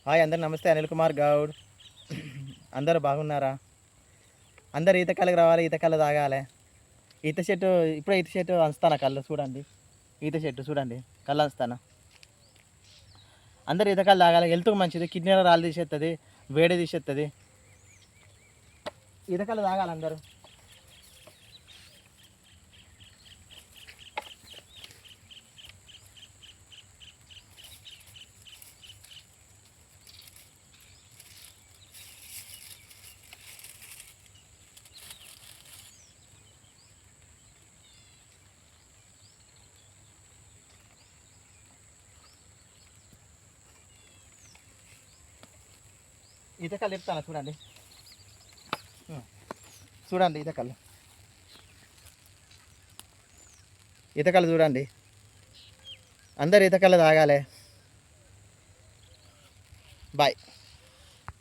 Hi అందరు నమస్తే. అనిల్ కుమార్ గౌడ్. అందరూ బాగున్నారా? అందరు ఈత కళ్ళకి రావాలి, ఈత కళ్ళు తాగాలి. ఈత చెట్టు ఇప్పుడే ఈత చెట్టు అంచుతాను కళ్ళు చూడండి. ఈత చెట్టు చూడండి, కళ్ళు అంచుతాను. అందరు ఈత కళ్ళు తాగాలి, హెల్త్కి మంచిది, కిడ్నీలో రాళ్ళు తీసేస్తుంది, వేడి తీసేస్తుంది. ఈత కళ్ళు తాగాలి అందరూ. ఈత కళ్ళు చెప్తాను చూడండి. చూడండి ఈత కళ్ళు, ఈత కళ్ళు చూడండి. అందరు ఈత కళ్ళు తాగాలి. బాయ్.